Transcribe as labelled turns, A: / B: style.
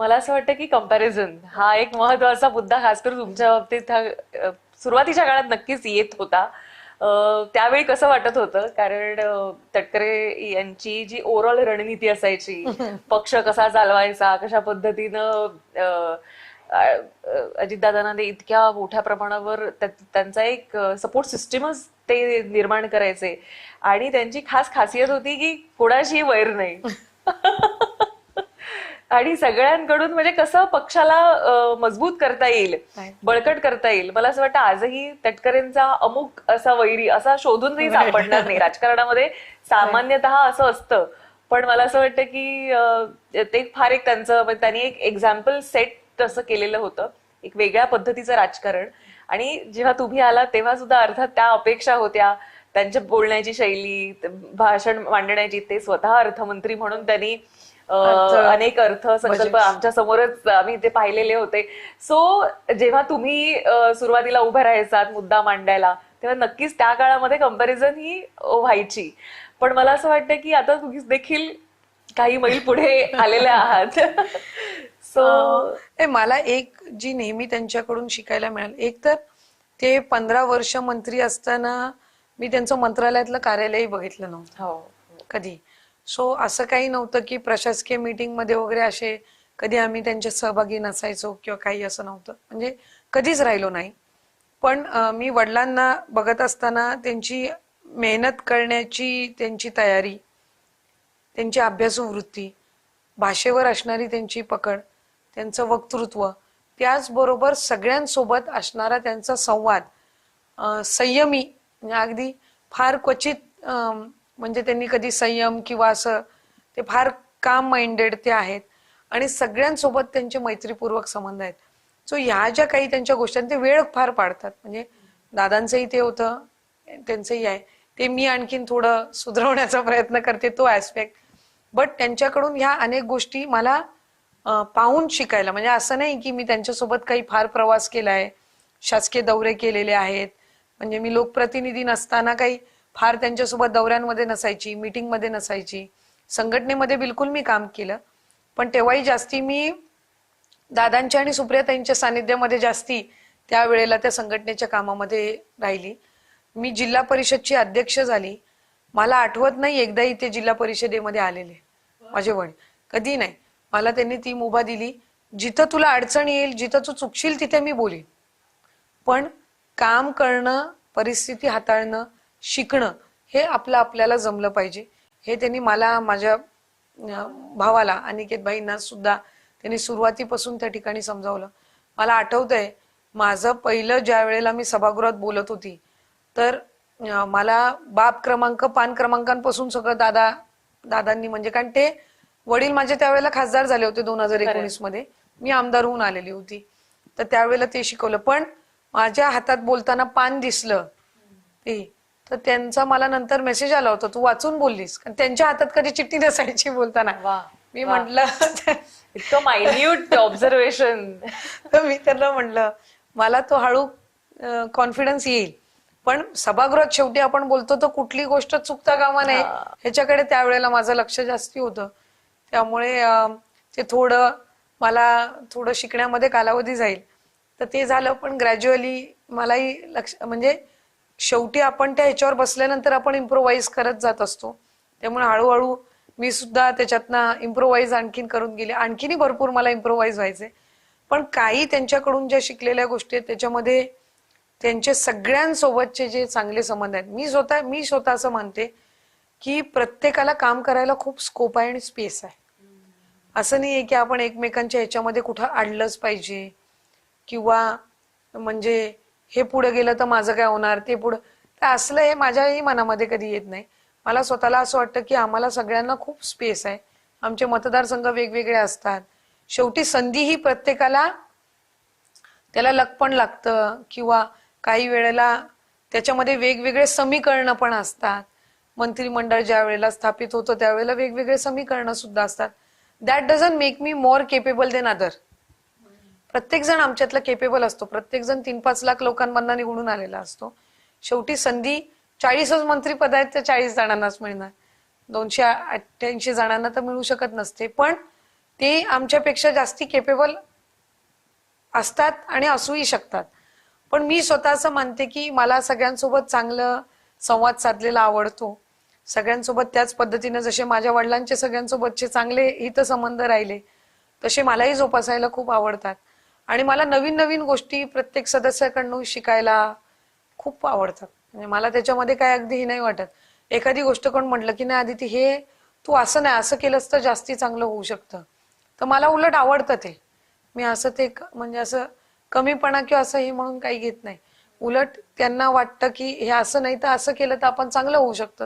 A: मला असं वाटतं की कंपॅरिझन हा एक महत्वाचा मुद्दा खास करून तुमच्या बाबतीत सुरुवातीच्या काळात नक्कीच येत होता. त्यावेळी कसं वाटत होतं, कारण तटकरे यांची जी ओव्हरऑल रणनीती असायची, पक्ष कसा चालवायचा, कशा पद्धतीनं अजितदादांना ते इतक्या मोठ्या प्रमाणावर त्यांचा एक सपोर्ट सिस्टीमच ते निर्माण करायचे. आणि त्यांची खास खासियत होती की कोणाशी वैर नाही. आणि सगळ्यांकडून म्हणजे कसं पक्षाला मजबूत करता येईल, बळकट करता येईल. मला असं वाटतं आजही तटकरेंचा अमुक असा वैरी असा शोधूनही सापडणार नाही. राजकारणामध्ये सामान्यतः असं असतं, पण मला असं वाटतं की ते फार एक त्यांचं म्हणजे त्यांनी एक एक्झाम्पल सेट तसं केलेलं होतं, एक वेगळ्या पद्धतीचं राजकारण. आणि जेव्हा तुम्ही आला तेव्हा सुद्धा अर्थात त्या अपेक्षा होत्या, त्यांच्या बोलण्याची शैली, भाषण मांडण्याची. ते स्वतः अर्थमंत्री म्हणून त्यांनी अनेक अर्थ संकल्प आमच्या समोरच आम्ही ते पाहिलेले होते. सो जेव्हा तुम्ही सुरुवातीला उभे राहायचात मुद्दा मांडायला, तेव्हा नक्कीच त्या काळामध्ये कंपॅरिझन ही व्हायची. पण मला असं वाटतं की आता तुम्ही देखील काही मैल पुढे आलेले आहात.
B: सो मला एक जी नेहमी त्यांच्याकडून शिकायला मिळालं, एक तर ते 15 वर्ष मंत्री असताना मी त्यांचं मंत्रालयातलं कार्यलयही बघितलं नव्हतं कधी. सो असं काही नव्हतं की प्रशासकीय मीटिंग मध्ये वगैरे असे कधी आम्ही त्यांच्या सहभागी नसायचो किंवा काही असं नव्हतं, म्हणजे कधीच राहिलो नाही. पण मी वडिलांना बघत असताना त्यांची मेहनत करण्याची त्यांची तयारी, त्यांची अभ्यासू वृत्ती, भाषेवर असणारी त्यांची पकड, त्यांचं वक्तृत्व, त्याचबरोबर सगळ्यांसोबत असणारा त्यांचा संवाद, संयमी, म्हणजे अगदी फार क्वचित म्हणजे त्यांनी कधी संयम किंवा असं, ते फार काम माइंडेड ते आहेत. आणि सगळ्यांसोबत त्यांचे मैत्रीपूर्वक संबंध आहेत. सो ह्या ज्या काही त्यांच्या गोष्टी ते वेळ फार पाडतात. म्हणजे दादांचंही ते होतं, त्यांचंही आहे ते. मी आणखीन थोडं सुधारवण्याचा प्रयत्न करते तो ऍस्पेक्ट. बट त्यांच्याकडून ह्या अनेक गोष्टी मला पाहून शिकायला, म्हणजे असं नाही की मी त्यांच्यासोबत काही फार प्रवास केलाय, शासकीय दौरे केलेले आहेत. म्हणजे मी लोकप्रतिनिधी नसताना काही फार त्यांच्यासोबत दौऱ्यांमध्ये नसायची, मीटिंग मध्ये नसायची, संघटनेमध्ये बिलकुल मी काम केलं. पण तेव्हाही जास्ती मी दादांच्या आणि सुप्रियाताईंच्या सानिध्यामध्ये जास्ती त्यावेळेला त्या संघटनेच्या कामामध्ये राहिली. मी जिल्हा परिषदची अध्यक्ष झाली. मला आठवत नाही एकदाही ते जिल्हा परिषदेमध्ये आलेले माझे वडील, कधी नाही. मला त्यांनी ती मुभा दिली, जिथं तुला अडचण येईल, जिथं तू चुकशील तिथे मी बोलीन, पण काम करणं, परिस्थिती हाताळणं, शिकणं हे आपल्याला जमलं पाहिजे. हे त्यांनी मला, माझ्या भावाला अनिकेत भाईंना सुद्धा त्यांनी सुरुवातीपासून त्या ठिकाणी समजावलं. मला आठवतंय माझं पहिलं ज्या वेळेला मी सभागृहात बोलत होती, तर मला बाप क्रमांक पान क्रमांकांपासून सगळं दादांनी, म्हणजे कारण ते वडील माझे त्यावेळेला खासदार झाले होते 2019 मध्ये, मी आमदार होऊन आलेली होती, तर त्यावेळेला ते शिकवलं. पण माझ्या हातात बोलताना पान दिसलं ते, तर त्यांचा मला नंतर मेसेज आला होता, तू वाचून बोललीस, कारण त्यांच्या हातात कधी चिठ्ठी नसायची बोलताना. मी म्हटलं
A: इतकं मायन्यूट ऑब्झर्वेशन.
B: तर मी त्यांना म्हटलं मला तो हळू कॉन्फिडन्स येईल, पण सभागृहात शेवटी आपण बोलतो तर कुठली गोष्ट चुकता कामा नये ह्याच्याकडे त्यावेळेला माझं लक्ष जास्ती होतं. त्यामुळे ते मला थोडं शिकण्यामध्ये कालावधी जाईल, तर ते झालं. पण ग्रॅज्युअली मलाही म्हणजे शेवटी आपण त्या ह्याच्यावर बसल्यानंतर आपण इम्प्रोवाइज करत जात असतो. त्यामुळे हळूहळू मी सुद्धा त्याच्यातनं इम्प्रोवाइज आणखीन करून गेले. आणखीनही भरपूर मला इम्प्रोवाइज व्हायचे. पण काही त्यांच्याकडून ज्या शिकलेल्या गोष्टी आहेत त्याच्यामध्ये त्यांचे सगळ्यांसोबतचे जे चांगले संबंध आहेत. मी स्वतः असं म्हणते की प्रत्येकाला काम करायला खूप स्कोप आहे आणि स्पेस आहे. असं नाहीये की आपण एकमेकांच्या ह्याच्यामध्ये कुठं अडलंच पाहिजे, किंवा म्हणजे हे पुढे गेलं तर माझं काय होणार, ते पुढं, तर असलं हे माझ्याही मनामध्ये कधी येत नाही. मला स्वतःला असं वाटतं की आम्हाला सगळ्यांना खूप स्पेस आहे. आमचे मतदारसंघ वेगवेगळे असतात. शेवटी संधी ही प्रत्येकाला, त्याला लक लागतं, किंवा काही वेळेला त्याच्यामध्ये वेगवेगळे समीकरण पण असतात. मंत्रिमंडळ ज्या वेळेला स्थापित होतं त्यावेळेला वेगवेगळे समीकरण सुद्धा असतात. That doesn't make me more capable than other. प्रत्येक जण आमच्यातला केपेबल असतो. प्रत्येक जण 3-5 लाख लोकांमधनं निवडून आलेला असतो. शेवटी संधी 40च मंत्रीपद आहेत तर 40 जणांनाच मिळणार, 288 जणांना तर मिळू शकत नसते. पण ते आमच्यापेक्षा जास्ती केपेबल असतात आणि असूही शकतात. पण मी स्वतः असं मानते की मला सगळ्यांसोबत चांगलं संवाद साधलेला आवडतो. सगळ्यांसोबत त्याच पद्धतीने जसे माझ्या वडिलांचे सगळ्यांसोबतचे चांगले हितसंबंध राहिले तसे मलाही जोपासायला खूप आवडतात. आणि मला नवीन नवीन गोष्टी प्रत्येक सदस्याकडून शिकायला खूप आवडतात. म्हणजे मला त्याच्यामध्ये काय अगदी हे नाही वाटत. एखादी गोष्ट कोण म्हटलं की नाही आदिती हे तू असं नाही असं केलंस तर जास्ती चांगलं होऊ शकतं, तर मला उलट आवडतं ते. मी असं ते म्हणजे असं कमीपणा किंवा असं हे म्हणून काही घेत नाही. उलट त्यांना वाटतं की हे असं नाही तर असं केलं तर आपण चांगलं होऊ शकतं,